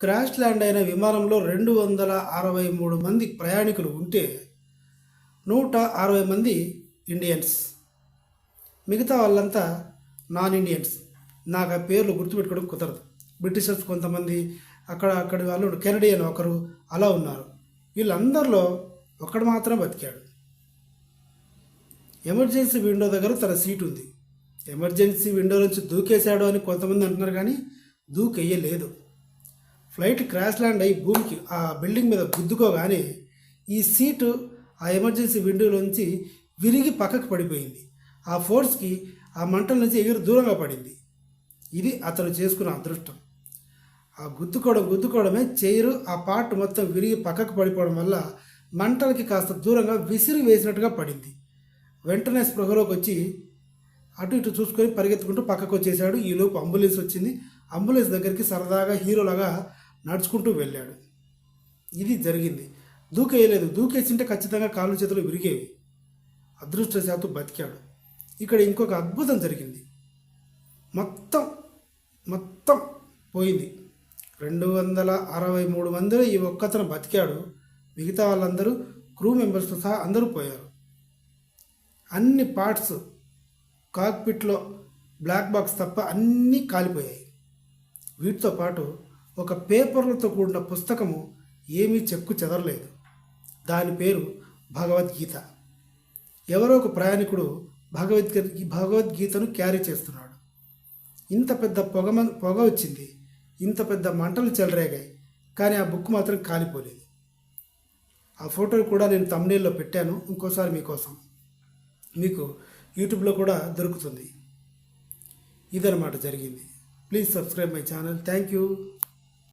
Crash land అయిన విమానంలో 263 మంది ప్రయాణికులు ఉంటే 160 మంది ఇండియన్స్, మిగతా వాళ్ళంతా నాన్ ఇండియన్స్. నాకు ఆ పేర్లు గుర్తుపెట్టుకోవడం కుదరదు. బ్రిటిషర్స్ కొంతమంది, అక్కడి వాళ్ళు కెనడియన్ ఒకరు అలా ఉన్నారు. వీళ్ళందరిలో ఒకడు మాత్రం బతికాడు. ఎమర్జెన్సీ విండో దగ్గర తన సీటు ఉంది. ఎమర్జెన్సీ విండో నుంచి దూకేశాడు అని కొంతమంది అంటున్నారు, కానీ దూకెయ్యలేదు. ఫ్లైట్ క్రాష్ ల్యాండ్ అయ్యి భూమికి ఆ బిల్డింగ్ మీద గుద్దుకోగానే ఈ సీటు ఆ ఎమర్జెన్సీ విండోలోంచి విరిగి పక్కకు పడిపోయింది. ఆ ఫోర్స్కి ఆ మంటల నుంచి ఎగిరి దూరంగా పడింది. ఇది అతను చేసుకున్న అదృష్టం. ఆ గుద్దుకోవడమే చైరు ఆ పార్ట్ మొత్తం విరిగి పక్కకు పడిపోవడం వల్ల మంటలకి కాస్త దూరంగా విసిరి వేసినట్టుగా పడింది. వెంటనే స్పృహలోకి వచ్చి అటు ఇటు చూసుకొని పరిగెత్తుకుంటూ పక్కకు వచ్చేసాడు. ఈలోపు అంబులెన్స్ వచ్చింది. అంబులెన్స్ దగ్గరికి సరదాగా హీరోలాగా నడుచుకుంటూ వెళ్ళాడు. ఇది జరిగింది. దూకేయలేదు. దూకేసింటే ఖచ్చితంగా కాళ్ళు చేతులు విరిగేవి. అదృష్టశాత్తు బతికాడు. ఇక్కడ ఇంకొక అద్భుతం జరిగింది. మొత్తం పోయింది. 263 మందిలో ఈ ఒక్కతను బతికాడు. మిగతా వాళ్ళందరూ క్రూ మెంబర్స్తో సహా అందరూ పోయారు. అన్ని పార్ట్స్ కాక్పిట్లో బ్లాక్ బాక్స్ తప్ప అన్నీ కాలిపోయాయి. వీటితో పాటు ఒక పేపర్లతో కూడిన పుస్తకము ఏమీ చెక్కు చెదరలేదు. దాని పేరు భగవద్గీత. ఎవరో ఒక ప్రయాణికుడు భగవద్గీతను క్యారీ చేస్తున్నాడు. ఇంత పెద్ద పొగ వచ్చింది, ఇంత పెద్ద మంటలు చెలరేగాయి, కానీ ఆ బుక్ మాత్రం కాలిపోలేదు. ఆ ఫోటోలు కూడా నేను థంబ్నెయిల్లో పెట్టాను. ఇంకోసారి మీకోసం మీకు యూట్యూబ్లో కూడా దొరుకుతుంది. ఇదన్నమాట జరిగింది. Please subscribe my channel. Thank you.